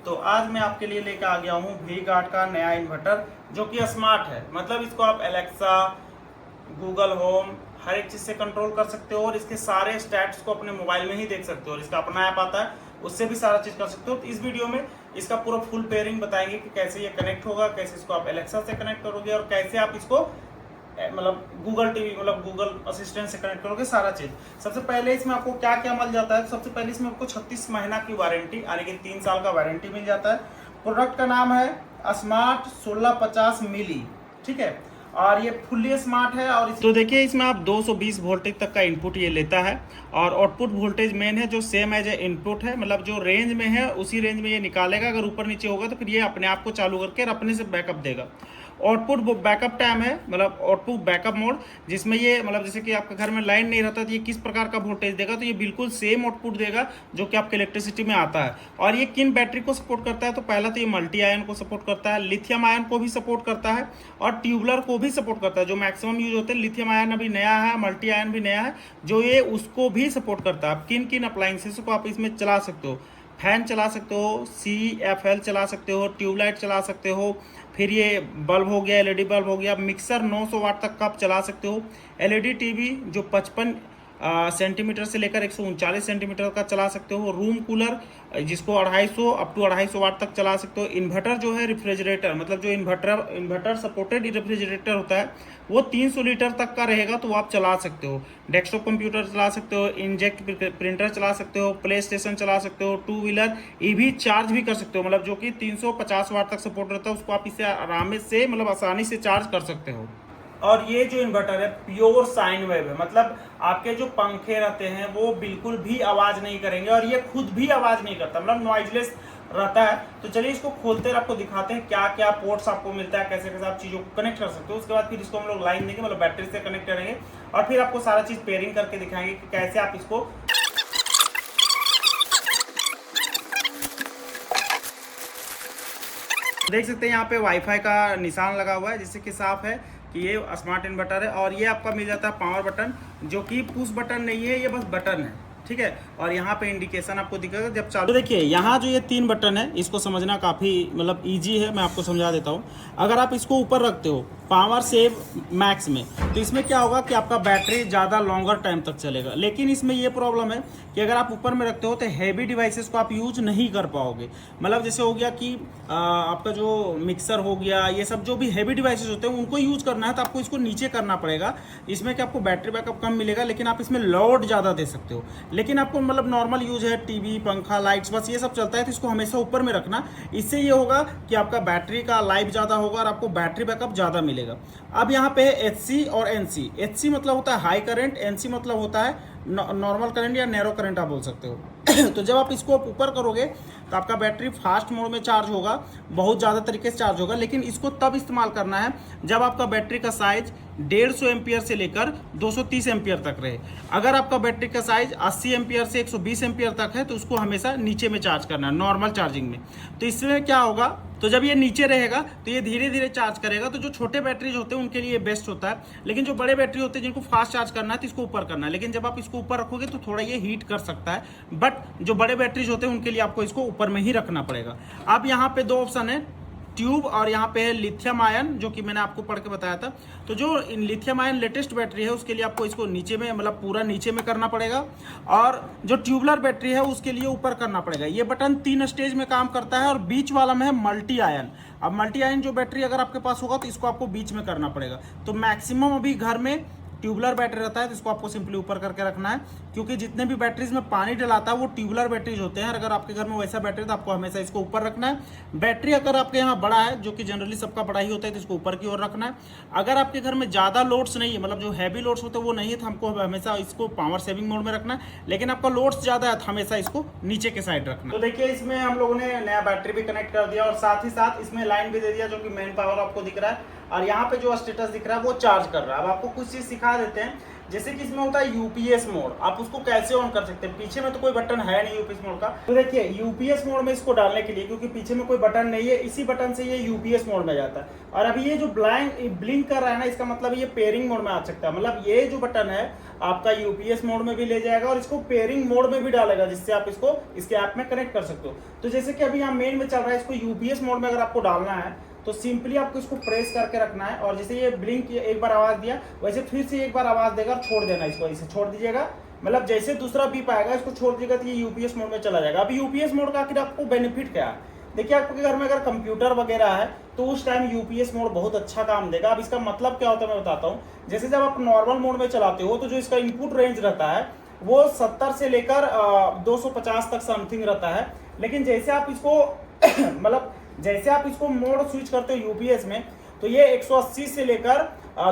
तो आज मैं आपके लिए लेकर आ गया हूँ वी गार्ड का नया इन्वर्टर जो कि स्मार्ट है। मतलब इसको आप एलेक्सा, गूगल होम हर एक चीज़ से कंट्रोल कर सकते हो और इसके सारे स्टैट्स को अपने मोबाइल में ही देख सकते हो और इसका अपना ऐप आता है, उससे भी सारा चीज़ कर सकते हो। तो इस वीडियो में इसका पूरा फुल पेयरिंग बताएंगे कि कैसे ये कनेक्ट होगा, कैसे इसको आप एलेक्सा से कनेक्ट करोगे और कैसे आप इसको मतलब गूगल टीवी मतलब गूगल असिस्टेंट से कनेक्ट करोगे सारा चीज। सबसे पहले इसमें आपको क्या क्या मिल जाता है, सबसे पहले इसमें आपको 36 महीना की वारंटी यानी कि 3 साल का वारंटी मिल जाता है। प्रोडक्ट का नाम है स्मार्ट 1650 मिली, ठीक है, और ये फुल्ली स्मार्ट है। और तो देखिए इसमें आप 220 वोल्टेज तक का इनपुट ये लेता है और आउटपुट वोल्टेज मेन है जो सेम एज ए इनपुट है, मतलब जो रेंज में है उसी रेंज में ये निकालेगा। अगर ऊपर नीचे होगा तो फिर ये अपने आप को चालू करके और अपने से बैकअप देगा। आउटपुट बैकअप टाइम है, मतलब आउटपुट बैकअप मोड, जिसमें ये मतलब जैसे कि आपके घर में लाइन नहीं रहता तो ये किस प्रकार का वोल्टेज देगा, तो ये बिल्कुल सेम आउटपुट देगा जो कि आपके इलेक्ट्रिसिटी में आता है। और ये किन बैटरी को सपोर्ट करता है, तो पहला तो ये मल्टी आयन को सपोर्ट करता है, लिथियम आयन को भी सपोर्ट करता है और ट्यूबलर को भी सपोर्ट करता है जो मैक्सिमम यूज होते हैं। लिथियम आयन अभी नया है, मल्टी आयन भी नया है जो ये उसको भी सपोर्ट करता है। आप किन किन अप्लाइंसेस को आप इसमें चला सकते हो, फैन चला सकते हो, CFL चला सकते हो, ट्यूबलाइट चला सकते हो, फिर ये बल्ब हो गया, LED बल्ब हो गया, मिक्सर 900 वाट तक का आप चला सकते हो, LED टीवी जो 55 सेंटीमीटर से लेकर 139 सेंटीमीटर का चला सकते हो, रूम कूलर जिसको 250 अप टू 250 वाट तक चला सकते हो। इन्वर्टर जो है रेफ्रिजरेटर, मतलब जो इन्वर्टर सपोर्टेड रेफ्रिजरेटर होता है वो 300 लीटर तक का रहेगा तो वो आप चला सकते हो। डेस्कटॉप कंप्यूटर चला सकते हो, इंजेक्ट प्रिंटर चला सकते हो, प्ले स्टेशन चला सकते हो, 2 व्हीलर EV चार्ज भी कर सकते हो, मतलब जो कि 350 वाट तक सपोर्ट रहता है उसको आप इसे आराम से मतलब आसानी से चार्ज कर सकते हो। और ये जो इन्वर्टर है प्योर साइन वेव है, मतलब आपके जो पंखे रहते हैं वो बिल्कुल भी आवाज नहीं करेंगे और ये खुद भी आवाज नहीं करता, मतलब नॉइजलेस रहता है। तो चलिए इसको खोलते हैं, आपको दिखाते हैं क्या क्या पोर्ट्स आपको मिलता है, कैसे कैसे आप चीजों को कनेक्ट कर सकते हो। उसके बाद फिर इसको हम लोग लाइन देंगे, मतलब बैटरी से कनेक्ट करेंगे और फिर आपको सारा चीज पेयरिंग करके दिखाएंगे कि कैसे आप इसको देख सकते हैं। यहाँ पे वाईफाई का निशान लगा हुआ है जिससे कि साफ है कि ये स्मार्ट इन्वर्टर है। और ये आपका मिल जाता है पावर बटन जो कि पुश बटन नहीं है, ये बस बटन है, ठीक है। और यहाँ पे इंडिकेशन आपको दिखेगा जब चालू। देखिए यहाँ जो ये 3 बटन है इसको समझना काफ़ी मतलब इजी है, मैं आपको समझा देता हूँ। अगर आप इसको ऊपर रखते हो पावर सेव मैक्स में तो इसमें क्या होगा कि आपका बैटरी ज़्यादा लॉन्गर टाइम तक चलेगा। लेकिन इसमें ये प्रॉब्लम है कि अगर आप ऊपर में रखते हो तो हैवी डिवाइसेस को आप यूज नहीं कर पाओगे। मतलब जैसे हो गया कि आपका जो मिक्सर हो गया, ये सब जो भी हैवी डिवाइसेस होते हैं उनको यूज करना है तो आपको इसको नीचे करना पड़ेगा। इसमें क्या आपको बैटरी बैकअप कम मिलेगा लेकिन आप इसमें लोड ज़्यादा दे सकते हो। लेकिन आपको मतलब नॉर्मल यूज है, टीवी, पंखा, लाइट्स, बस ये सब चलता है तो इसको हमेशा ऊपर में रखना। इससे ये होगा कि आपका बैटरी का लाइफ ज़्यादा होगा और आपको बैटरी बैकअप ज़्यादा मिलेगा। अब यहाँ पे है HC और NC। HC मतलब होता है हाई करंट, NC मतलब होता है नॉर्मल करंट या नैरो करंट आप बोल सकते हो। तो जब आप इसको ऊपर करोगे तो आपका बैटरी फास्ट मोड में चार्ज होगा, बहुत ज़्यादा तरीके से चार्ज होगा। लेकिन इसको तब इस्तेमाल करना है जब आपका बैटरी का साइज 150 एम्पियर से लेकर 230 एम्पियर तक रहे। अगर आपका बैटरी का साइज 80 एम्पियर से 120 एम्पियर तक है तो उसको हमेशा नीचे में चार्ज करना है, नॉर्मल चार्जिंग में। तो इसमें क्या होगा, तो जब ये नीचे रहेगा तो ये धीरे धीरे चार्ज करेगा। तो जो छोटे बैटरीज होते हैं उनके लिए बेस्ट होता है, लेकिन जो बड़े बैटरी होते हैं जिनको फास्ट चार्ज करना है तो इसको ऊपर करना है। लेकिन जब आप इसको ऊपर रखोगे तो थोड़ा ये हीट कर सकता है, बट जो बड़े बैटरीज होते हैं उनके लिए आपको इसको ऊपर में ही रखना पड़ेगा। अब यहाँ पे 2 ऑप्शन है, ट्यूब और यहाँ पे है लिथियम आयन, जो कि मैंने आपको पढ़ के बताया था। तो जो लिथियम आयन लेटेस्ट बैटरी है उसके लिए आपको इसको नीचे में मतलब पूरा नीचे में करना पड़ेगा और जो ट्यूबलर बैटरी है उसके लिए ऊपर करना पड़ेगा। ये बटन 3 स्टेज में काम करता है और बीच वाला में है मल्टी आयन। अब मल्टी आयन जो बैटरी अगर आपके पास होगा तो इसको आपको बीच में करना पड़ेगा। तो मैक्सिमम अभी घर में ट्यूबलर बैटरी रहता है तो इसको आपको सिंपली ऊपर करके रखना है, क्योंकि जितने भी बैटरीज में पानी डलाता है वो ट्यूबलर बैटरीज होते हैं। अगर आपके घर में वैसा बैटरी तो आपको हमेशा इसको ऊपर रखना है। बैटरी अगर आपके यहाँ बड़ा है, जो कि जनरली सबका बड़ा ही होता है, तो इसको ऊपर की ओर रखना है। अगर आपके घर में ज़्यादा लोड्स नहीं है, मतलब जो हैवी लोड्स होते हैं वो नहीं है, तो हमको हमेशा इसको पावर सेविंग मोड में रखना है। लेकिन आपका लोड्स ज़्यादा है तो हमेशा इसको नीचे के साइड रखना। तो देखिए इसमें हम लोगों ने नया बैटरी भी कनेक्ट कर दिया और साथ ही साथ इसमें लाइन भी दे दिया जो कि मेन पावर आपको दिख रहा है। और यहाँ पे जो स्टेटस दिख रहा है वो चार्ज कर रहा है। अब आपको कुछ चीज़ सिखा देते हैं जैसे कि इसमें होता है यूपीएस मोड, आप उसको कैसे ऑन कर सकते हैं। पीछे में तो कोई बटन है नहीं यूपीएस मोड का, तो देखिए यूपीएस मोड में इसको डालने के लिए, क्योंकि पीछे में कोई बटन नहीं है, इसी बटन से ये यूपीएस मोड में जाता है। और अभी ये जो ब्लिंक कर रहा है ना, इसका मतलब ये पेयरिंग मोड में आ सकता है। मतलब ये जो बटन है आपका यूपीएस मोड में भी ले जाएगा और इसको पेयरिंग मोड में भी डालेगा, जिससे आप इसको इसके ऐप में कनेक्ट कर सकते हो। तो जैसे कि अभी यहाँ मेन में चल रहा है, इसको यूपीएस मोड में अगर आपको डालना है तो सिंपली आपको इसको प्रेस करके रखना है, और जैसे ये ब्लिंक एक बार आवाज दिया वैसे फिर से एक बार आवाज देगा और छोड़ देना, इसको इसे छोड़ दीजिएगा। मतलब जैसे दूसरा बीप आएगा इसको छोड़ दीजिएगा तो ये यूपीएस मोड में चला जाएगा। अभी यूपीएस मोड का आखिर आपको बेनिफिट क्या है, देखिए आपके घर में अगर कंप्यूटर वगैरह है तो उस टाइम यूपीएस मोड बहुत अच्छा काम देगा। अब इसका मतलब क्या होता है मैं बताता हूँ। जैसे जब आप नॉर्मल मोड में चलाते हो तो जो इसका इनपुट रेंज रहता है वो 70 से लेकर 250 तक समथिंग रहता है, लेकिन जैसे आप इसको मतलब जैसे आप इसको मोड स्विच करते हो यूपीएस में तो ये 180 से लेकर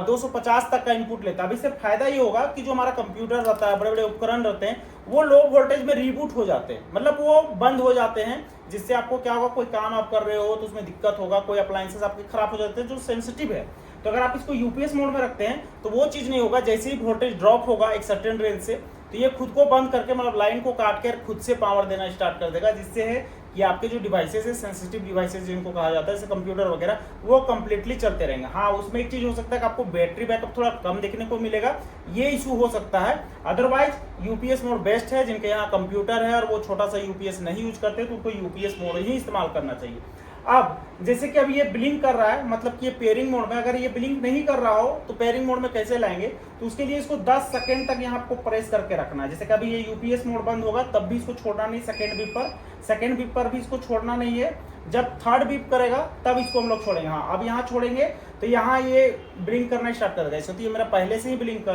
250 तक का इनपुट लेता है। अब इससे फायदा ये होगा कि जो हमारा कंप्यूटर रहता है, बड़े बड़े उपकरण रहते हैं, वो लो वोल्टेज में रीबूट हो जाते हैं, मतलब वो बंद हो जाते हैं, जिससे आपको क्या होगा, कोई काम आप कर रहे हो तो उसमें दिक्कत होगा, कोई अप्लायंसेस आपके खराब हो जाते हैं जो सेंसिटिव है। तो अगर आप इसको यूपीएस मोड में रखते हैं तो वो चीज़ नहीं होगा। जैसे ही वोल्टेज ड्रॉप होगा एक सर्टेन रेंज से तो ये खुद को बंद करके, मतलब लाइन को काट कर खुद से पावर देना स्टार्ट कर देगा, जिससे है कि आपके जो डिवाइसेस है, सेंसिटिव डिवाइसेस जिनको कहा जाता है, जैसे कंप्यूटर वगैरह, वो कंप्लीटली चलते रहेंगे। हाँ, उसमें एक चीज हो सकता है कि आपको बैटरी बैकअप थोड़ा कम देखने को मिलेगा, ये इशू हो सकता है। अदरवाइज यूपीएस मोड बेस्ट है। जिनके यहाँ कंप्यूटर है और वो छोटा सा यूपीएस नहीं यूज करते तो उनको यूपीएस मोड ही इस्तेमाल करना चाहिए। अब जैसे कि अभी ये ब्लिंक कर रहा है, मतलब कि ये पेयरिंग मोड में, अगर ये ब्लिंक नहीं कर रहा हो तो पेयरिंग मोड में कैसे लाएंगे, तो उसके लिए इसको 10 सेकंड तक यहाँ आपको प्रेस करके रखना है। जैसे कि अभी ये यूपीएस मोड बंद होगा तब भी इसको छोड़ना नहीं, सेकंड बीप पर भी इसको छोड़ना नहीं है। जब थर्ड बीप करेगा तब इसको हम लोग छोड़ेंगे। हाँ, अब यहाँ छोड़ेंगे तो यहाँ ये ब्लिंक करना स्टार्ट कर देगा। तो ये मेरा पहले से ही ब्लिंक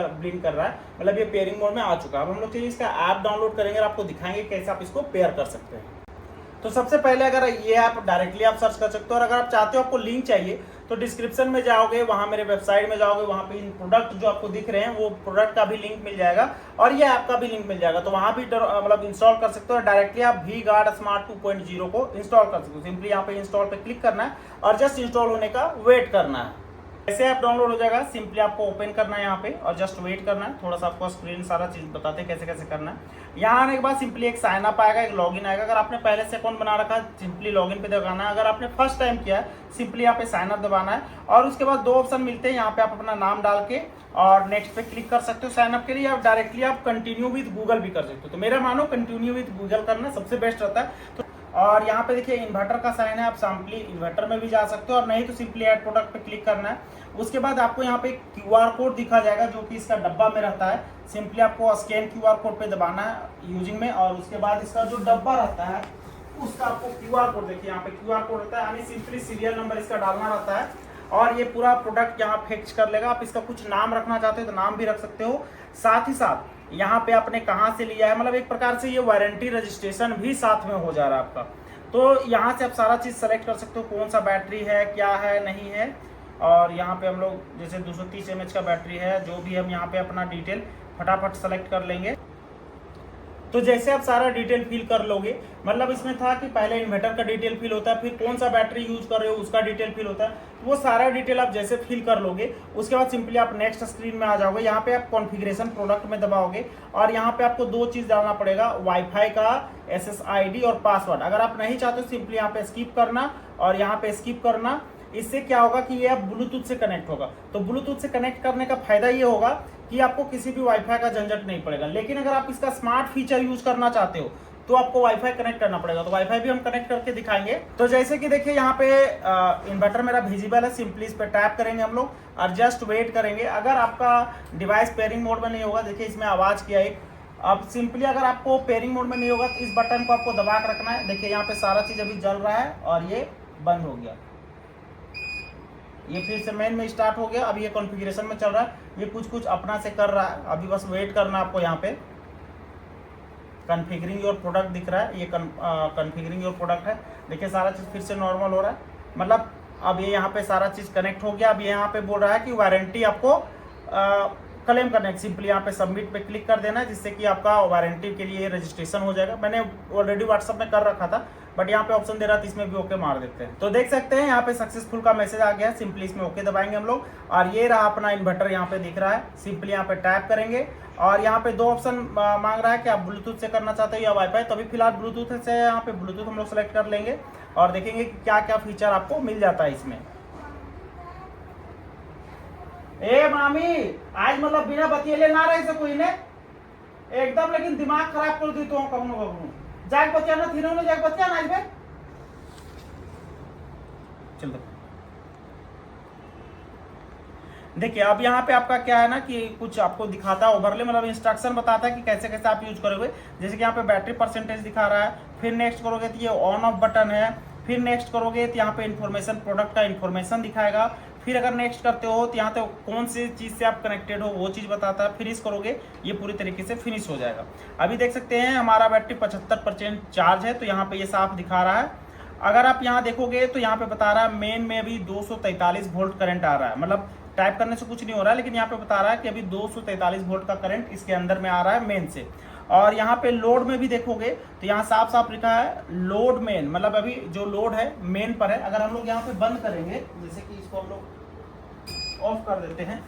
कर रहा है, मतलब ये पेयरिंग मोड में आ चुका है। अब हम लोग चाहिए इसका ऐप डाउनलोड करेंगे और आपको दिखाएंगे कैसे आप इसको पेयर कर सकते हैं। तो सबसे पहले अगर ये ऐप डायरेक्टली आप सर्च कर सकते हो, और अगर आप चाहते हो आपको लिंक चाहिए तो डिस्क्रिप्शन में जाओगे, वहाँ मेरे वेबसाइट में जाओगे, वहाँ पे इन प्रोडक्ट जो आपको दिख रहे हैं वो प्रोडक्ट का भी लिंक मिल जाएगा और ये ऐप का भी लिंक मिल जाएगा। तो वहाँ भी मतलब इंस्टॉल कर सकते हो। डायरेक्टली आप वी-गार्ड स्मार्ट 2.0 को इंस्टॉल कर सकते हो। सिंपली यहाँ पे इंस्टॉल पे क्लिक करना है और जस्ट इंस्टॉल होने का वेट करना है। ऐसे ऐप डाउनलोड हो जाएगा, सिंपली आपको ओपन करना है यहाँ पे और जस्ट वेट करना है। थोड़ा सा आपको स्क्रीन सारा चीज बताते हैं कैसे कैसे करना है। यहाँ आने के बाद सिंपली एक साइन अप आएगा, एक लॉगिन आएगा। अगर आपने पहले से अकाउंट बना रखा है सिंपली लॉगिन पे दबाना है। अगर आपने फर्स्ट टाइम किया है सिंपली यहाँ पे साइन अप दबाना है और उसके बाद 2 ऑप्शन मिलते हैं। यहाँ पे आप अपना नाम डाल के और नेक्स्ट पे क्लिक कर सकते हो साइन अप के लिए। आप डायरेक्टली आप कंटिन्यू विद गूगल भी कर सकते हो। तो मेरा मानो कंटिन्यू विद गूगल करना सबसे बेस्ट रहता है। तो और यहाँ पे देखिए इन्वर्टर का साइन है, आप सिंपली इन्वर्टर में भी जा सकते हो और नहीं तो सिंपली ऐड प्रोडक्ट पे क्लिक करना है। उसके बाद आपको यहाँ पे क्यूआर कोड दिखा जाएगा जो कि इसका डब्बा में रहता है। सिंपली आपको स्कैन क्यूआर कोड पे दबाना है यूजिंग में और उसके बाद इसका जो डब्बा रहता है उसका आपको क्यूआर कोड, देखिए यहाँ पे क्यूआर कोड रहता है, यानी सिंपली सीरियल नंबर इसका डालना रहता है और ये पूरा प्रोडक्ट यहाँ फेच कर लेगा। आप इसका कुछ नाम रखना चाहते हो तो नाम भी रख सकते हो। साथ ही साथ यहाँ पे आपने कहाँ से लिया है, मतलब एक प्रकार से ये वारंटी रजिस्ट्रेशन भी साथ में हो जा रहा है आपका। तो यहाँ से आप सारा चीज़ सेलेक्ट कर सकते हो, कौन सा बैटरी है, क्या है, नहीं है। और यहाँ पे हम लोग जैसे 230 mAh का बैटरी है, जो भी हम यहाँ पे अपना डिटेल फटाफट सेलेक्ट कर लेंगे। तो जैसे आप सारा डिटेल फिल कर लोगे, मतलब इसमें था कि पहले इन्वर्टर का डिटेल फिल होता है, फिर कौन सा बैटरी यूज कर रहे हो उसका डिटेल फिल होता है। तो वो सारा डिटेल आप जैसे फिल कर लोगे उसके बाद सिंपली आप नेक्स्ट स्क्रीन में आ जाओगे। यहाँ पे आप कॉन्फ़िगरेशन प्रोडक्ट में दबाओगे और यहाँ पे आपको 2 चीज़ डालना पड़ेगा, वाईफाई का SSID और पासवर्ड। अगर आप नहीं चाहते सिंपली यहाँ पे स्किप करना और यहाँ पे स्किप करना। इससे क्या होगा कि ये आप ब्लूटूथ से कनेक्ट होगा। तो ब्लूटूथ से कनेक्ट करने का फायदा ये होगा कि आपको किसी भी वाईफाई का झंझट नहीं पड़ेगा। लेकिन अगर आप इसका स्मार्ट फीचर यूज करना चाहते हो तो आपको वाईफाई कनेक्ट करना पड़ेगा। तो वाईफाई भी हम कनेक्ट करके दिखाएंगे। तो जैसे कि देखिए यहाँ पे इन्वर्टर मेरा विजिबल है, सिंपली इस पर टैप करेंगे हम लोग और जस्ट वेट करेंगे। अगर आपका डिवाइस पेयरिंग मोड में नहीं होगा, देखिए इसमें आवाज़ किया एक। अब सिंपली अगर आपको पेयरिंग मोड में नहीं होगा तो इस बटन को आपको दबा के रखना है। देखिए यहाँ पे सारा चीज़ अभी जल रहा है और ये बंद हो गया, ये फिर से मेन में स्टार्ट हो गया। अभी ये कॉन्फ़िगरेशन में चल रहा है, ये कुछ अपना से कर रहा है। अभी बस वेट करना आपको। यहाँ पे कॉन्फ़िगरिंग योर प्रोडक्ट दिख रहा है, ये कॉन्फ़िगरिंग योर प्रोडक्ट है। देखिए सारा चीज़ फिर से नॉर्मल हो रहा है, मतलब अब ये यहाँ पे सारा चीज़ कनेक्ट हो गया। अब ये यहाँ पे बोल रहा है कि वारंटी आपको क्लेम करना है। सिंपली यहाँ पे सबमिट पे क्लिक कर देना है, जिससे कि आपका वारंटी के लिए रजिस्ट्रेशन हो जाएगा। मैंने ऑलरेडी व्हाट्सएप में कर रखा था, बट यहाँ पे ऑप्शन दे रहा है तो इसमें भी ओके मार देते हैं। तो देख सकते हैं यहाँ पे सक्सेसफुल का मैसेज आ गया, सिंपली इसमें ओके दबाएंगे हम लोग और ये रहा अपना इन्वर्टर यहाँ पे दिख रहा है। सिंपली यहाँ पे टैप करेंगे और यहाँ पे 2 ऑप्शन मांग रहा है कि आप ब्लूटूथ से करना चाहते हो या वाईफाई, तो अभी फिलहाल ब्लूटूथ से यहाँ पे ब्लूटूथ हम लोग सेलेक्ट कर लेंगे और देखेंगे कि क्या क्या फीचर आपको मिल जाता है इसमें। ए मामी आज मतलब बिना बतियले ना रहे से कोई ने एकदम, लेकिन दिमाग खराब कर दी तो कौन कौन जाग बतिया ना थी ना जाग बतिया ना आज चल देखिए अब यहाँ पे आपका क्या है ना कि कुछ आपको दिखाता है ओवरले, मतलब इंस्ट्रक्शन बताता है कि कैसे कैसे आप यूज करोगे। जैसे कि यहाँ पे बैटरी परसेंटेज दिखा रहा है, फिर नेक्स्ट करोगे तो ये ऑन ऑफ बटन है, फिर नेक्स्ट करोगे तो यहाँ पे इन्फॉर्मेशन, प्रोडक्ट का इन्फॉर्मेशन दिखाएगा, फिर अगर नेक्स्ट करते हो तो यहाँ पे कौन सी चीज़ से आप कनेक्टेड हो वो चीज़ बताता है, फिनिश करोगे ये पूरी तरीके से फिनिश हो जाएगा। अभी देख सकते हैं हमारा बैटरी 75% चार्ज है, तो यहाँ पे ये साफ दिखा रहा है। अगर आप यहाँ देखोगे तो यहाँ पे बता रहा है मेन में अभी 243 वोल्ट करंट आ रहा है, मतलब टाइप करने से कुछ नहीं हो रहा है, लेकिन यहाँ पे बता रहा है कि अभी 243 वोल्ट का करंट इसके अंदर में आ रहा है मेन से। और यहाँ पे लोड में भी देखोगे तो यहाँ साफ साफ लिखा है लोड मेन, मतलब अभी जो लोड है मेन पर है। अगर हम लोग यहाँ पे बंद करेंगे, जैसे कि इसको हम लोग ऑफ कर देते हैं,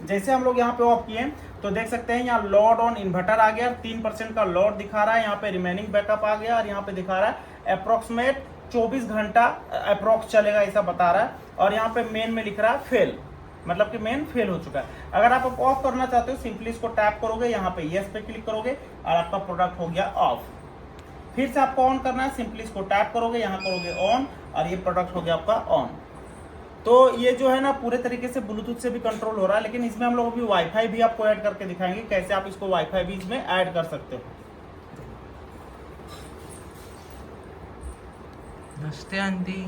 जैसे हम लोग यहाँ पे ऑफ किए तो देख सकते हैं यहाँ लोड ऑन इन्वर्टर आ गया, 3% का लोड दिखा रहा है, यहाँ पे रिमेनिंग बैकअप आ गया और यहाँ पे दिखा रहा है अप्रोक्सीमेट 24 घंटा अप्रोक्स चलेगा ऐसा बता रहा है। और यहाँ पे मेन में लिख रहा है फेल, मतलब कि मेन फेल हो चुका है। अगर आप ऑफ करना चाहते हो सिंपली इसको टैप करोगे, यहाँ पे यस पे क्लिक करोगे और आपका प्रोडक्ट हो गया ऑफ। फिर से आपको ऑन करना है, सिंपली इसको टैप करोगे, यहाँ करोगे ऑन और ये प्रोडक्ट हो गया आपका ऑन। तो ये जो है ना पूरे तरीके से ब्लूटूथ से भी कंट्रोल हो रहा है, लेकिन इसमें हम लोग अभी वाईफाई भी आपको ऐड करके दिखाएंगे कैसे आप इसको वाईफाई भी इसमें ऐड कर सकते हो। नमस्ते आंटी।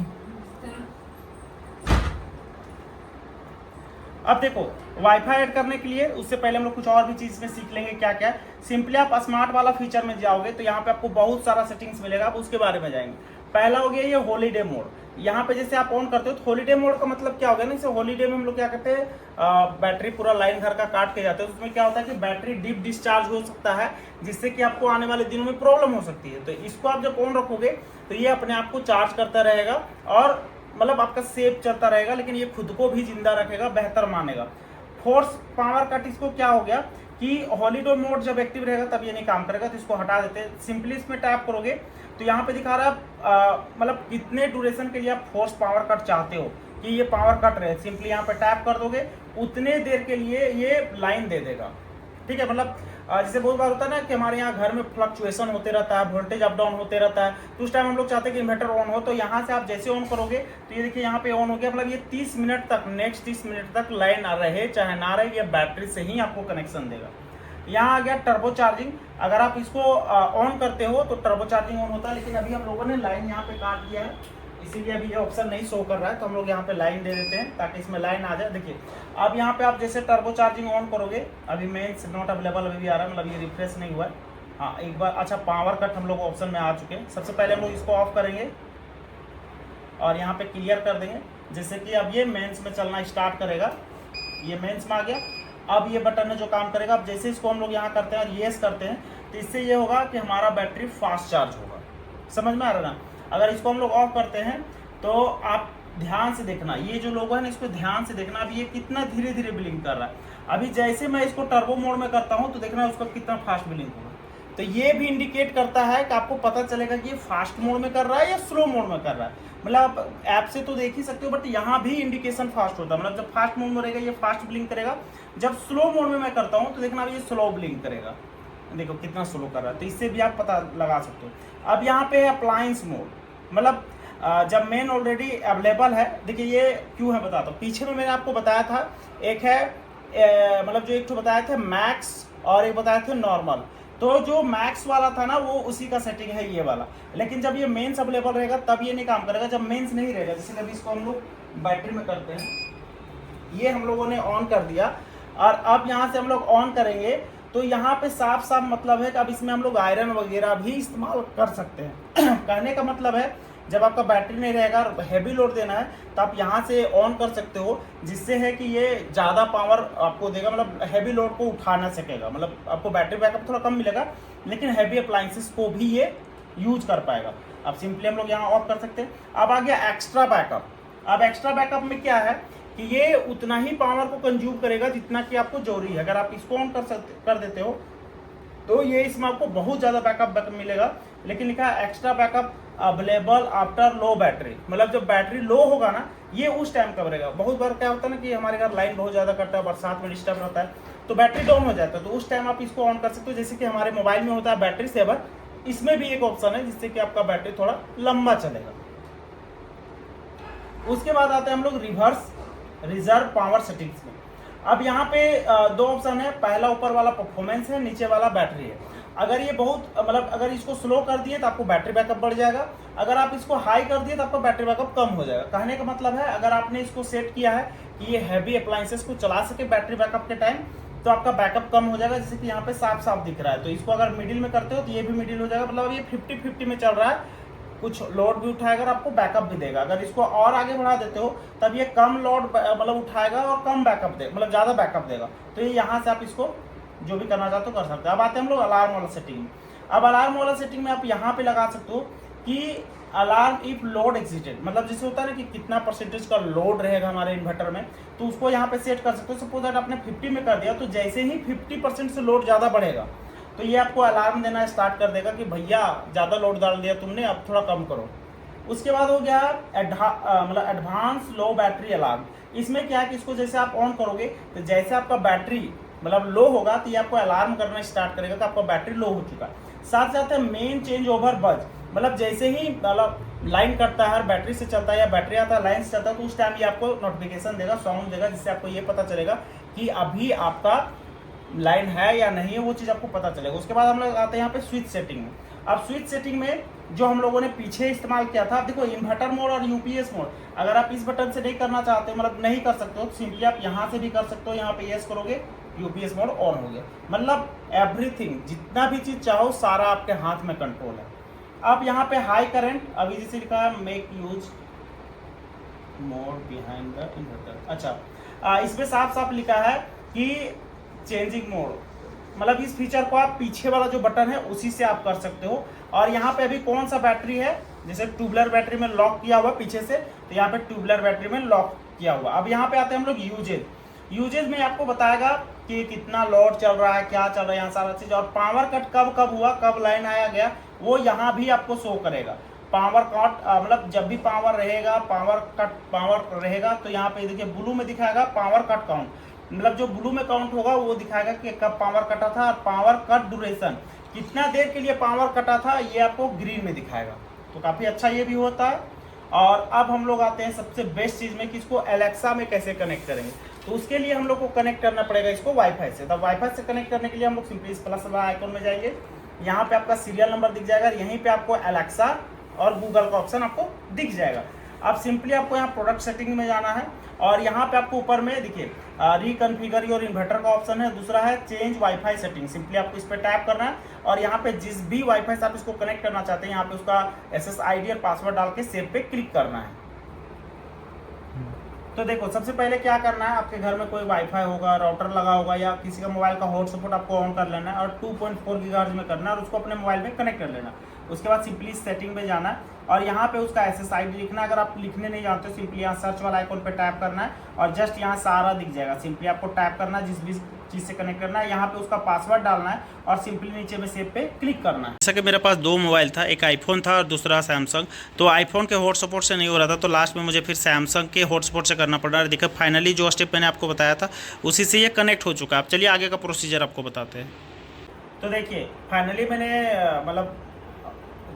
अब देखो वाईफाई ऐड करने के लिए उससे पहले हम लोग कुछ और भी चीज में सीख लेंगे क्या क्या। सिंपली आप स्मार्ट वाला फीचर में जाओगे तो यहाँ पे आपको बहुत सारा सेटिंग्स मिलेगा, आप उसके बारे में जाएंगे। पहला हो गया ये हॉलीडे मोड। यहाँ पे जैसे आप ऑन करते हो तो हॉलीडे मोड का मतलब क्या होगा ना, जैसे हॉलीडे में हम लोग क्या करते हैं बैटरी पूरा लाइन घर का काट के जाते हैं, उसमें क्या होता है कि बैटरी डीप डिस्चार्ज हो सकता है, जिससे कि आपको आने वाले दिनों में प्रॉब्लम हो सकती है। तो इसको आप जब ऑन रखोगे तो ये अपने आप को चार्ज करता रहेगा और मतलब आपका सेफ चलता रहेगा, लेकिन ये खुद को भी जिंदा रखेगा, बेहतर मानेगा। फोर्स पावर कट इसको क्या हो गया कि हॉलीडे मोड जब एक्टिव रहेगा तब ये नहीं काम करेगा, तो इसको हटा देते हैं। सिंपली इसमें टैप करोगे तो यहाँ पे दिखा रहा है मतलब कितने ड्यूरेशन के लिए आप फोर्स पावर कट चाहते हो कि ये पावर कट रहे। सिंपली यहाँ पे टैप कर दोगे, उतने देर के लिए ये लाइन दे देगा। ठीक है, मतलब जैसे बहुत बार होता है ना कि हमारे यहाँ घर में फ्लक्चुएशन होते रहता है, वोल्टेज अप डाउन होते रहता है, तो उस टाइम हम लोग चाहते हैं कि इन्वर्टर ऑन हो। तो यहाँ से आप जैसे ऑन करोगे तो ये देखिए यहाँ पे ऑन हो गया, मतलब ये 30 मिनट तक, नेक्स्ट 30 मिनट तक लाइन रहे चाहे ना रहे, ये बैटरी से ही आपको कनेक्शन देगा। यहाँ आ गया टर्बो चार्जिंग। अगर आप इसको ऑन करते हो तो टर्बो चार्जिंग ऑन होता है, लेकिन अभी हम लोगों ने लाइन यहाँ पे काट दिया है, इसीलिए अभी ये ऑप्शन नहीं शो कर रहा है। तो हम लोग यहाँ पे लाइन दे देते हैं ताकि इसमें लाइन आ जाए। देखिए अब यहाँ पे आप जैसे टर्बो चार्जिंग ऑन करोगे, अभी मेंस नॉट अवेलेबल अभी भी आ रहा है, मतलब ये रिफ्रेश नहीं हुआ है। हाँ एक बार, अच्छा पावर कट हम लोग ऑप्शन में आ चुके हैं। सबसे पहले हम लोग इसको ऑफ करेंगे और यहाँ पे क्लियर कर देंगे, जैसे कि अब ये मेंस में चलना स्टार्ट करेगा। ये मेंस में आ गया। अब ये बटन है जो काम करेगा। अब जैसे इसको हम लोग यहाँ करते हैं और येस करते हैं तो इससे ये होगा कि हमारा बैटरी फास्ट चार्ज होगा। समझ में आ रहा है ना। अगर इसको हम लोग ऑफ करते हैं तो आप ध्यान से देखना, ये जो लोगो है ना इसको ध्यान से देखना, अब ये कितना धीरे धीरे ब्लिंक कर रहा है। अभी जैसे मैं इसको टर्बो मोड में करता हूँ तो देखना उसका कितना फास्ट ब्लिंक होगा। तो ये भी इंडिकेट करता है कि आपको पता चलेगा कि ये फास्ट मोड में कर रहा है या स्लो मोड में कर रहा है। मतलब आप ऐप से तो देख ही सकते हो, बट यहाँ भी इंडिकेशन फास्ट होता है। मतलब जब फास्ट मोड में रहेगा ये फास्ट ब्लिंक करेगा, जब स्लो मोड में मैं करता हूँ तो देखना ये स्लो ब्लिंक करेगा। देखो कितना स्लो कर रहा है, तो इससे भी आप पता लगा सकते हो। अब यहाँ पे है अप्लायंस मोड, मतलब जब मेन ऑलरेडी अवेलेबल है। देखिए ये क्यों है बताता हूँ। पीछे में मैंने आपको बताया था, एक है मतलब जो एक तो बताया था मैक्स और एक बताया था नॉर्मल। तो जो मैक्स वाला था ना वो उसी का सेटिंग है ये वाला, लेकिन जब ये मेंस अवेलेबल रहेगा तब ये नहीं काम करेगा जब मेंस नहीं रहेगा। जैसे कभी इसको हम लोग बैटरी में करते हैं, ये हम लोगों ने ऑन कर दिया और अब यहाँ से हम लोग ऑन करेंगे तो यहाँ पे साफ साफ मतलब है कि अब इसमें हम लोग आयरन वगैरह भी इस्तेमाल कर सकते हैं। कहने का मतलब है जब आपका बैटरी नहीं रहेगा और हैवी लोड देना है तो आप यहाँ से ऑन कर सकते हो, जिससे है कि ये ज़्यादा पावर आपको देगा, मतलब हैवी लोड को उठा ना सकेगा। मतलब आपको बैटरी बैकअप थोड़ा कम मिलेगा, लेकिन हैवी अप्लायंसेस को भी ये यूज कर पाएगा। अब सिंपली हम लोग यहाँ ऑफ कर सकते हैं। अब आ गया एक्स्ट्रा बैकअप। अब एक्स्ट्रा बैकअप में क्या है कि ये उतना ही पावर को कंज्यूम करेगा जितना कि आपको जरूरी है। अगर आप इसको ऑन कर देते हो तो ये इसमें आपको बहुत ज़्यादा बैकअप मिलेगा, लेकिन लिखा है एक्स्ट्रा बैकअप अवेलेबल आफ्टर लो बैटरी, मतलब जब बैटरी लो होगा ना ये उस टाइम करेगा। बहुत बार क्या होता है ना कि हमारे घर लाइन बहुत ज़्यादा कटता है, बरसात में डिस्टर्ब रहता है तो बैटरी डाउन हो जाता है, तो उस टाइम आप इसको ऑन कर सकते हो। जैसे कि हमारे मोबाइल में होता है बैटरी सेवर, इसमें भी एक ऑप्शन है जिससे कि आपका बैटरी थोड़ा लंबा चलेगा। उसके बाद आते हैं हम लोग रिवर्स रिजर्व पावर सेटिंग्स में। अब यहाँ पे दो ऑप्शन है, पहला ऊपर वाला परफॉर्मेंस है, नीचे वाला बैटरी है। अगर ये बहुत मतलब अगर इसको स्लो कर दिए तो आपको बैटरी बैकअप बढ़ जाएगा, अगर आप इसको हाई कर दिए तो आपका बैटरी बैकअप कम हो जाएगा। कहने का मतलब है अगर आपने इसको सेट किया है कि ये हैवी अप्लायंसेस को चला सके बैटरी बैकअप के टाइम, तो आपका बैकअप कम हो जाएगा, जैसे कि यहाँ पे साफ साफ दिख रहा है। तो इसको अगर मिडिल में करते हो तो ये भी मिडिल हो जाएगा, मतलब ये 50-50 में चल रहा है, कुछ लोड भी उठाएगा और आपको बैकअप भी देगा। अगर इसको और आगे बढ़ा देते हो तब ये कम लोड मतलब उठाएगा और कम बैकअप देगा, मतलब ज़्यादा बैकअप देगा। तो ये यहाँ से आप इसको जो भी करना चाहते हो कर सकते हो। अब आते हैं हम लोग अलार्म वाला सेटिंग। अब अलार्म वाला सेटिंग में आप यहाँ पे लगा सकते हो कि अलार्म इफ लोड एक्सीडेड, मतलब जैसे होता है ना कि कितना परसेंटेज का लोड रहेगा हमारे इन्वर्टर में, तो उसको यहाँ पे सेट कर सकते हो। सपोज दैट आपने 50 में कर दिया तो जैसे ही 50% से लोड ज़्यादा बढ़ेगा तो ये आपको अलार्म देना स्टार्ट कर देगा कि भैया ज़्यादा लोड डाल दिया तुमने, अब थोड़ा कम करो। उसके बाद हो गया मतलब एडवांस लो बैटरी अलार्म। इसमें क्या है कि इसको जैसे आप ऑन करोगे तो जैसे आपका बैटरी मतलब लो होगा तो ये आपको अलार्म करना स्टार्ट करेगा कि आपका बैटरी लो हो चुका है। साथ साथ है मेन चेंज ओवर बज, मतलब जैसे ही मतलब लाइन कटता है, बैटरी से चलता है या बैटरी आता है लाइन से चलता है, तो उस टाइम ये आपको नोटिफिकेशन देगा, साउंड देगा, जिससे आपको ये पता चलेगा कि अभी आपका लाइन है या नहीं है, वो चीज़ आपको पता चलेगा। उसके बाद हम लोग आते हैं यहाँ पे स्विच सेटिंग में। अब स्विच सेटिंग में जो हम लोगों ने पीछे इस्तेमाल किया था, देखो इन्वर्टर मोड और यूपीएस मोड, अगर आप इस बटन से नहीं करना चाहते मतलब नहीं कर सकते हो तो सिंपली आप यहाँ से भी कर सकते हो। यहाँ पे यस करोगे यूपीएस मोड ऑन हो गया, मतलब एवरीथिंग जितना भी चीज़ चाहो सारा आपके हाथ में कंट्रोल है। अब यहाँ पे हाई करंट, अभी जैसे लिखा है make use mode behind the inverter. अच्छा इसमें साफ साफ लिखा है कि चेंजिंग मोड, मतलब इस फीचर को आप पीछे वाला जो बटन है उसी से आप कर सकते हो। और यहाँ पे अभी कौन सा बैटरी है, जैसे ट्यूबलर बैटरी में लॉक किया हुआ पीछे से, तो यहाँ पे ट्यूबलर बैटरी में लॉक किया हुआ। अब यहाँ पे आते हैं हम लोग यूजेज में आपको बताएगा कि कितना लोड चल रहा है, क्या चल रहा है, यहाँ सारा चीज़। और पावर कट कब हुआ, कब लाइन आया गया, वो यहाँ भी आपको शो करेगा। पावर कट मतलब जब भी पावर रहेगा तो यहाँ पे देखिए ब्लू में दिखाएगा पावर कट काउंट, मतलब जो ब्लू में काउंट होगा वो दिखाएगा कि कब पावर कटा था, और पावर कट ड्यूरेशन कितना देर के लिए पावर कटा था ये आपको ग्रीन में दिखाएगा। तो काफ़ी अच्छा ये भी होता है। और अब हम लोग आते हैं सबसे बेस्ट चीज़ में कि इसको एलेक्सा में कैसे कनेक्ट करेंगे। तो उसके लिए हम लोग को कनेक्ट करना पड़ेगा इसको वाईफाई से। तब वाईफाई से कनेक्ट करने के लिए हम लोग सिंपली इस प्लस वाला आइकॉन में जाएंगे, यहाँ पे आपका सीरियल नंबर दिख जाएगा, यहीं पे आपको एलेक्सा और गूगल का ऑप्शन आपको दिख जाएगा। अब सिंपली आपको यहाँ प्रोडक्ट सेटिंग में जाना है और यहाँ पे आपको ऊपर में देखिए रिकॉन्फ़िगर योर इन्वर्टर का ऑप्शन है, दूसरा है चेंज वाईफाई सेटिंग। सिंपली आपको इस पर टैप करना है और यहाँ पे जिस भी वाईफाई से आप इसको कनेक्ट करना चाहते हैं यहाँ पे उसका SSID और पासवर्ड डाल के सेव पे क्लिक करना है। तो देखो सबसे पहले क्या करना है, आपके घर में कोई वाईफाई होगा, राउटर लगा होगा या किसी का मोबाइल का हॉटस्पॉट आपको ऑन कर लेना है और 2.4 गीगाहर्ट्ज़ में करना है और उसको अपने मोबाइल में कनेक्ट कर लेना। उसके बाद सिंपली सेटिंग पे जाना है और यहाँ पे उसका SSID लिखना है। अगर आप लिखने नहीं जानते हो सिंपली यहाँ सर्च वाला आइकॉन पे टैप करना है और जस्ट यहाँ सारा दिख जाएगा। सिंपली आपको टैप करना है जिस भी चीज़ से कनेक्ट करना है, यहाँ पे उसका पासवर्ड डालना है और सिंपली नीचे में सेव पे क्लिक करना है। जैसा कि मेरे पास दो मोबाइल था, एक आईफोन था और दूसरा सैमसंग। तो आईफोन के हॉटस्पॉट से नहीं हो रहा था तो लास्ट में मुझे फिर सैमसंग के हॉटस्पॉट से करना पड़ा। देखिए फाइनली जो स्टेप मैंने आपको बताया था उसी से ये कनेक्ट हो चुका है। अब चलिए आगे का प्रोसीजर आपको बताते हैं। तो देखिए फाइनली मैंने मतलब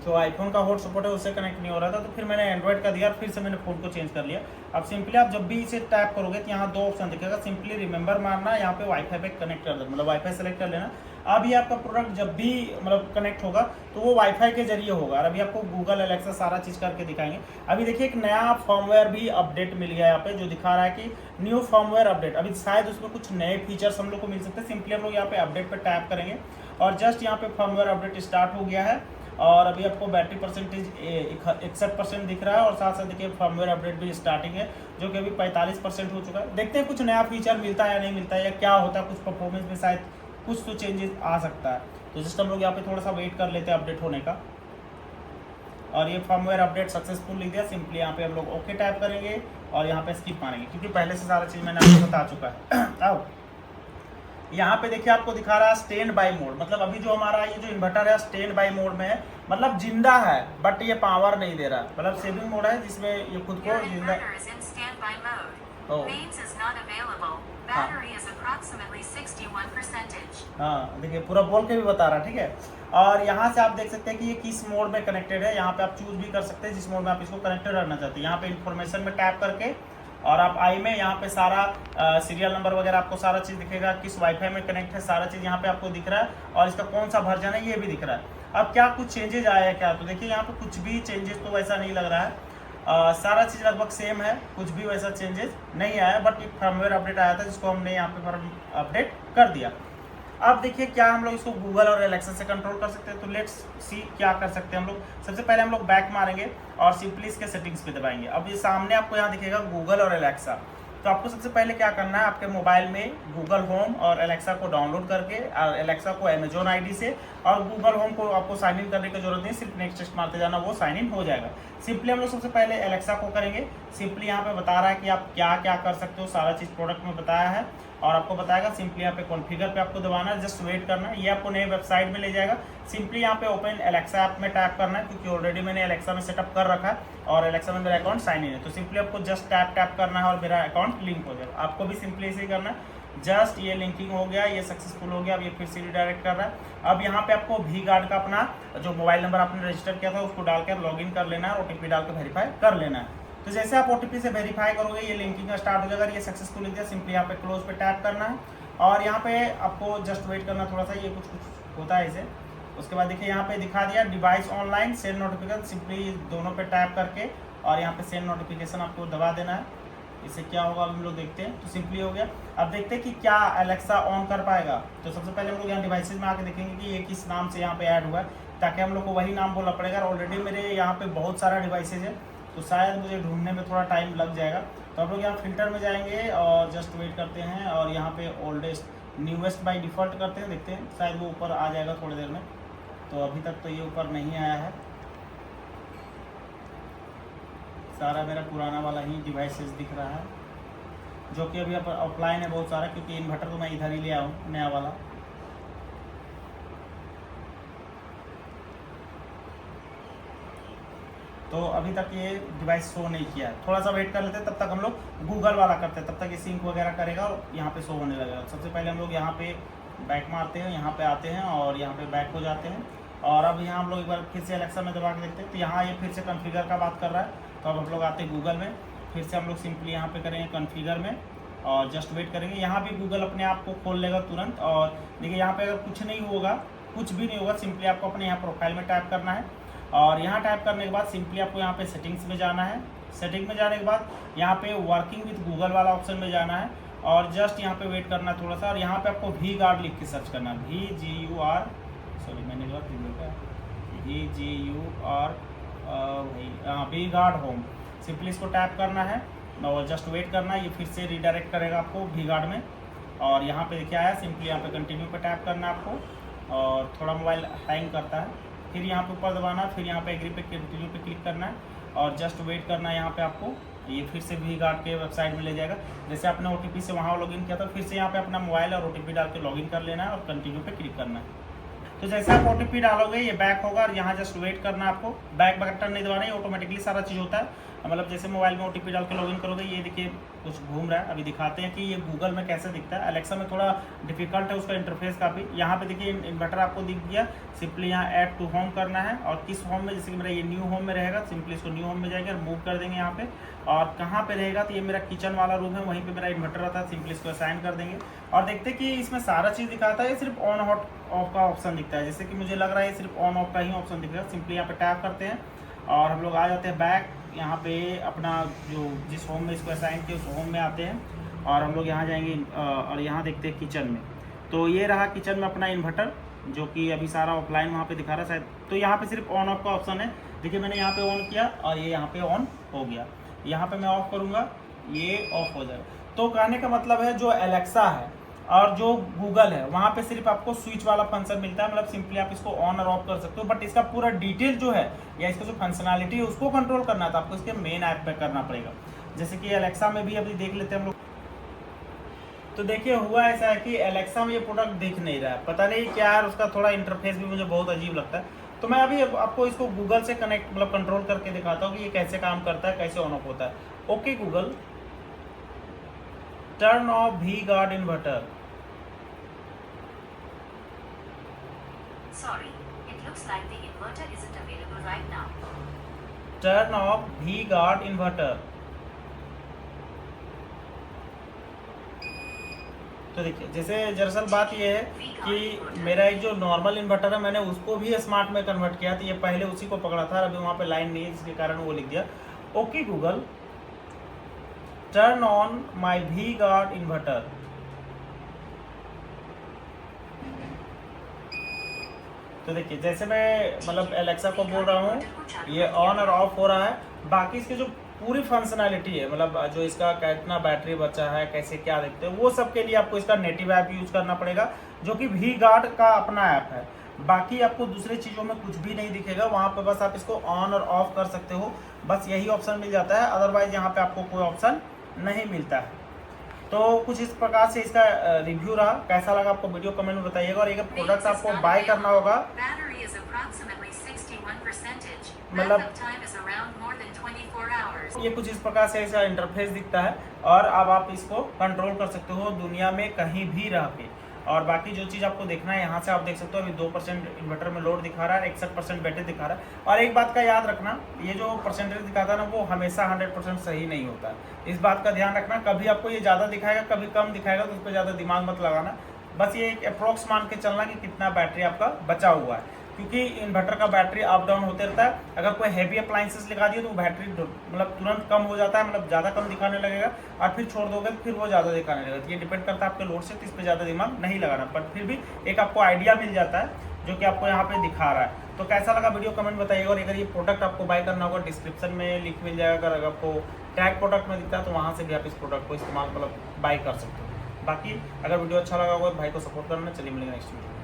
जो आईफोन का हॉटस्पॉट है उससे कनेक्ट नहीं हो रहा था तो फिर मैंने एंड्रॉइड का दिया और फिर से मैंने फ़ोन को चेंज कर लिया। अब सिंपली आप जब भी इसे टैप करोगे तो यहाँ दो ऑप्शन दिखेगा, सिंपली रिमेंबर मारना, यहाँ पे वाईफाई पे कनेक्ट कर देना, मतलब वाईफाई सेलेक्ट कर लेना। अब ये आपका प्रोडक्ट जब भी मतलब कनेक्ट होगा तो वो वाईफाई के जरिए होगा और अभी आपको गूगल एलेक्सा सारा चीज़ करके दिखाएंगे। अभी देखिए एक नया फर्मवेयर भी अपडेट मिल गया यहाँ पे जो दिखा रहा है कि न्यू फर्मवेयर अपडेट। अभी शायद उसमें कुछ नए फीचर्स हम लोग को मिल सकते हैं। सिंपली हम लोग यहाँ पे अपडेट पर टैप करेंगे और जस्ट यहाँ पे फर्मवेयर अपडेट स्टार्ट हो गया है और अभी आपको बैटरी परसेंटेज 61% दिख रहा है और साथ साथ देखिए फर्मवेयर अपडेट भी स्टार्टिंग है जो कि अभी 45% हो चुका है। देखते हैं कुछ नया फीचर मिलता है या नहीं मिलता है या क्या होता है, कुछ परफॉर्मेंस में शायद कुछ तो चेंजेस आ सकता है। तो जस्ट हम लोग यहाँ पे थोड़ा सा वेट कर लेते हैं अपडेट होने का। और ये फर्मवेयर अपडेट सक्सेसफुल लिख दिया। सिंपली यहाँ पे हम लोग ओके टाइप करेंगे और यहाँ पे स्किप मारेंगे, क्योंकि पहले से सारा चीज़ मैंने आपको बता चुका है। अब यहाँ पे देखिए आपको दिखा रहा है स्टैंड बाय मोड, मतलब अभी जो हमारा ये जो इन्वर्टर है स्टैंड बाय मोड में है, मतलब जिंदा है बट ये पावर नहीं दे रहा, मतलब सेविंग मोड है जिसमें ये खुद को जिंदा। Oh. हाँ हाँ देखिए पूरा बोल के भी बता रहा है, ठीक है। और यहाँ से आप देख सकते हैं कि ये किस मोड में कनेक्टेड है, यहाँ पे आप चूज भी कर सकते हैं जिस मोड में आप इसको कनेक्टेड रखना चाहते हैं। यहाँ पे इन्फॉर्मेशन में टैप करके और आप आई में यहाँ पे सारा सीरियल नंबर वगैरह आपको सारा चीज़ दिखेगा, किस वाईफाई में कनेक्ट है सारा चीज़ यहाँ पे आपको दिख रहा है, और इसका कौन सा वर्जन है ये भी दिख रहा है। अब क्या कुछ चेंजेज आया है क्या, तो देखिए यहाँ पे कुछ भी चेंजेस तो वैसा नहीं लग रहा है, सारा चीज़ लगभग सेम है, कुछ भी वैसा चेंजेस नहीं आया, बट एक फर्मवेयर अपडेट आया था जिसको हमने यहाँ पे अपडेट कर दिया। अब देखिए क्या हम लोग इसको गूगल और एलेक्सा से कंट्रोल कर सकते हैं, तो लेट्स सी क्या कर सकते हैं हम लोग। सबसे पहले हम लोग बैक मारेंगे और सिंपली इसके सेटिंग्स पे दबाएंगे। अब ये सामने आपको यहाँ दिखेगा गूगल और एलेक्सा, तो आपको सबसे पहले क्या करना है, आपके मोबाइल में गूगल होम और एलेक्सा को डाउनलोड करके, एलेक्सा को अमेजोन आईडी से, और गूगल होम को आपको साइन इन करने की जरूरत नहीं, सिर्फ नेक्स्ट मारते जाना, वो साइन इन हो जाएगा। सिंपली हम लोग सबसे पहले एलेक्सा को करेंगे। सिंपली यहाँ पे बता रहा है कि आप क्या क्या कर सकते हो, सारा चीज़ प्रोडक्ट में बताया है और आपको बताएगा। सिंपली यहाँ पे कॉन्फ़िगर पे आपको दबाना है, जस्ट वेट करना है, ये आपको नए वेबसाइट में ले जाएगा। सिंपली यहाँ पे ओपन एलेक्सा ऐप में टैप करना है, क्योंकि ऑलरेडी मैंने एलेक्सा में सेटअप कर रखा है और एलेक्सा में मेरा अकाउंट साइन इन है, तो सिंपली आपको जस्ट टैप करना है और मेरा अकाउंट लिंक हो जाएगा। आपको भी सिंपली इसे करना है, जस्ट ये लिंकिंग हो गया, ये सक्सेसफुल हो गया। अब ये फिर से रिडायरेक्ट कर रहा है। अब यहाँ पे आपको वी गार्ड का अपना जो मोबाइल नंबर आपने रजिस्टर किया था उसको डालकर लॉगिन कर लेना है, ओटीपी डालकर वेरीफाई कर लेना है। तो जैसे आप ओटीपी से वेरीफाई करोगे ये लिंकिंग का स्टार्ट हो जाएगा। ये सक्सेसफुल हो गया, सिंपली यहाँ पे क्लोज पे टैप करना है और यहाँ पे आपको जस्ट वेट करना थोड़ा सा, ये कुछ होता है इसे। उसके बाद देखिए यहाँ पे दिखा दिया device online send notification, simply दोनों पे टैप करके और यहाँ पे सेंड नोटिफिकेशन आपको दबा देना है। इससे क्या होगा हम लोग देखते हैं, तो सिंपली हो गया। अब देखते हैं कि क्या एलेक्सा ऑन कर पाएगा। तो सबसे पहले हम लोग यहाँ डिवाइसेज में आके देखेंगे कि ये किस नाम से यहाँ पे ऐड हुआ है, ताकि हम लोग को वही नाम बोलना पड़ेगा। ऑलरेडी मेरे यहाँ पे बहुत सारा डिवाइसेज है, तो शायद मुझे ढूंढने में थोड़ा टाइम लग जाएगा। तो हम लोग यहाँ फिल्टर में जाएंगे और जस्ट वेट करते हैं और यहाँ पे ओल्डेस्ट न्यूएस्ट बाय डिफ़ॉल्ट करते हैं, देखते हैं शायद वो ऊपर आ जाएगा थोड़ी देर में। तो अभी तक तो ये ऊपर नहीं आया है, सारा मेरा पुराना वाला ही डिवाइसेस दिख रहा है, जो कि अभी ऑफलाइन है बहुत सारा, क्योंकि इन्वर्टर तो मैं इधर ही ले आया हूँ नया वाला। तो अभी तक ये डिवाइस शो नहीं किया है, थोड़ा सा वेट कर लेते हैं, तब तक हम लोग गूगल वाला करते हैं, तब तक ये सिंक वगैरह करेगा और यहाँ पे शो होने लगेगा। सबसे पहले हम लोग यहाँ पे बैक मारते हैं, यहाँ पे आते हैं और यहाँ पे बैक हो जाते हैं। और अब यहाँ हम लोग एक बार फिर से एलेक्सा में दबा के देखते हैं, तो यहाँ ये फिर से कॉन्फ़िगर का बात कर रहा है। तो अब हम लोग आते हैं गूगल में, फिर से हम लोग सिंपली यहाँ पे करेंगे कॉन्फ़िगर में और जस्ट वेट करेंगे। यहाँ भी गूगल अपने आप को खोल लेगा तुरंत। और देखिए यहाँ पे अगर कुछ नहीं होगा, कुछ भी नहीं होगा, सिंपली आपको अपने यहाँ प्रोफाइल में टैप करना है और यहाँ टैप करने के बाद सिंपली आपको यहाँ पे सेटिंग्स में जाना है। सेटिंग में जाने के बाद यहाँ पे वर्किंग विद गूगल वाला ऑप्शन में जाना है और जस्ट यहाँ पे वेट करना थोड़ा सा। और यहाँ पे आपको वी गार्ड लिख के सर्च करना है, VGUR, सॉरी मैंने गलत लिख दिया, VGUR V Guard home. Simply इसको टैप करना है और जस्ट वेट करना है, ये फिर से रिडायरेक्ट करेगा आपको वी गार्ड में। और यहाँ पे देखिए आया, सिंपली यहाँ पे कंटिन्यू पे टैप करना है आपको और थोड़ा मोबाइल हैंग करता है, फिर यहाँ पे ऊपर दबाना, फिर यहाँ पे एग्री पे कंटिन्यू पे क्लिक करना है और जस्ट वेट करना है। यहाँ पे आपको ये फिर से वी गार्ड के वेबसाइट में ले जाएगा। जैसे आपने OTP से वहाँ लॉगिन किया था, फिर से यहाँ पे अपना मोबाइल और OTP डाल के लॉगिन कर लेना है और कंटिन्यू पे क्लिक करना है। तो जैसे आप OTP डालोगे ये बैक होगा और यहाँ जस्ट वेट करना है आपको, बैक बटन नहीं दबाना है, ऑटोमेटिकली सारा चीज़ होता है। मतलब जैसे मोबाइल में OTP डाल के लॉगिन करोगे, ये देखिए कुछ घूम रहा है। अभी दिखाते हैं कि ये गूगल में कैसे दिखता है। एलेक्सा में थोड़ा डिफिकल्ट है उसका इंटरफेस काफ़ी। यहाँ पे देखिए इन्वर्टर आपको दिख गया, सिंपली यहाँ ऐड टू होम करना है और किस होम में, जैसे कि मेरा ये न्यू होम में रहेगा, सिंपली इसको न्यू होम में जाएंगे और मूव कर देंगे यहाँ पे। और कहाँ पे रहेगा, तो ये मेरा किचन वाला रूम है, वहीं पे मेरा इन्वर्टर रहता है, सिंपली इसको असाइन कर देंगे। और देखते हैं कि इसमें सारा चीज़ दिखाता है, ये सिर्फ ऑन हॉट ऑफ का ऑप्शन दिखता है। जैसे कि मुझे लग रहा है ये सिर्फ ऑन ऑफ का ही ऑप्शन दिख रहा है। सिंपली यहाँ पे टैप करते हैं और हम लोग आ जाते हैं बैक, यहाँ पे अपना जो जिस होम में इसको असाइन किया उस होम में आते हैं और हम लोग यहाँ जाएंगे और यहाँ देखते हैं किचन में। तो ये रहा किचन में अपना इन्वर्टर, जो कि अभी सारा ऑफलाइन वहाँ पे दिखा रहा है शायद। तो यहाँ पे सिर्फ ऑन ऑफ का ऑप्शन है। देखिए मैंने यहाँ पे ऑन किया और ये यहाँ पे ऑन हो गया। यहाँ पे मैं ऑफ करूँगा, ये ऑफ हो जाएगा। तो कहने का मतलब है जो एलेक्सा है और जो गूगल है वहाँ पे सिर्फ आपको स्विच वाला फंक्शन मिलता है, मतलब सिंपली आप इसको ऑन और ऑफ कर सकते हो। बट इसका पूरा डिटेल जो है या इसका जो फंक्शनैलिटी है उसको कंट्रोल करना है तो आपको इसके मेन ऐप पे करना पड़ेगा। जैसे कि एलेक्सा में भी अभी देख लेते हैं हम लोग। तो देखिए हुआ ऐसा है कि एलेक्सा में ये प्रोडक्ट दिख नहीं रहा है, पता नहीं क्या है, उसका थोड़ा इंटरफेस भी मुझे बहुत अजीब लगता है। तो मैं अभी आपको इसको गूगल से कनेक्ट मतलब कंट्रोल करके दिखाता हूँ कि ये कैसे काम करता है, कैसे ऑन ऑफ होता है। Okay Google, turn off V Guard inverter. Sorry, it looks like the inverter isn't available right now. Turn off V Guard inverter. तो देखिए जैसे दरअसल बात ये है कि मेरा एक जो नॉर्मल इन्वर्टर है मैंने उसको भी स्मार्ट में कन्वर्ट किया, तो ये पहले उसी को पकड़ा था, अभी वहाँ पे लाइन नहीं है जिसके कारण वो लिख दिया। Okay Google, turn on my we Guard inverter. तो देखिए जैसे मैं मतलब एलेक्सा को बोल रहा हूँ ये ऑन और ऑफ हो रहा है। बाकी इसकी जो पूरी फंक्शनैलिटी है मतलब जो इसका कितना बैटरी बचा है, कैसे क्या देखते हैं, वो सब के लिए आपको इसका नेटिव ऐप यूज करना पड़ेगा जो कि वी गार्ड का अपना ऐप है। बाकी आपको दूसरे चीज़ों में कुछ भी नहीं दिखेगा, वहाँ पे बस आप इसको ऑन और ऑफ कर सकते हो, बस यही ऑप्शन मिल जाता है। अदरवाइज यहाँ पे आपको कोई ऑप्शन नहीं मिलता है। तो कुछ इस प्रकार से इसका रिव्यू रहा। कैसा लगा आपको वीडियो कमेंट में बताइएगा। और ये प्रोडक्ट आपको बाय करना होगा Battery is approximately 61%. मतलब Backup time is around more than 24 hours. ये कुछ इस प्रकार से इसका इंटरफेस दिखता है और अब आप इसको कंट्रोल कर सकते हो दुनिया में कहीं भी रह के। और बाकी जो चीज़ आपको देखना है यहाँ से आप देख सकते हो, अभी 2% इन्वर्टर में लोड दिखा रहा है, 61% बैटरी दिखा रहा है। और एक बात का याद रखना, ये जो परसेंटेज दिखाता है ना वो हमेशा 100% सही नहीं होता है। इस बात का ध्यान रखना, कभी आपको ये ज़्यादा दिखाएगा कभी कम दिखाएगा, तो उस पर ज़्यादा दिमाग मत लगाना। बस ये एक अप्रोक्स मान के चलना कि कितना बैटरी आपका बचा हुआ है, क्योंकि इन्वर्टर का बैटरी अप डाउन होते रहता है। अगर कोई हैवी अप्लाइंसेस लगा दिए तो बैटरी मतलब तुरंत कम हो जाता है, मतलब ज़्यादा कम दिखाने लगेगा, और फिर छोड़ दोगे तो फिर वो ज़्यादा दिखाने लगेगा। ये डिपेंड करता है आपके लोड से, तो इस पर ज़्यादा दिमाग नहीं लगाना, बट फिर भी एक आपको आइडिया मिल जाता है जो कि आपको यहाँ पे दिखा रहा है। तो कैसा लगा वीडियो कमेंट बताइएगा। और अगर ये प्रोडक्ट आपको बाय करना होगा डिस्क्रिप्शन में लिंक मिल जाएगा, अगर आपको टैग प्रोडक्ट में दिखता है तो वहाँ से भी आप इस प्रोडक्ट को इस्तेमाल मतलब बाय कर सकते हो। बाकी अगर वीडियो अच्छा लगा होगा भाई को सपोर्ट करना। चलिए मिलेंगे नेक्स्ट वीडियो।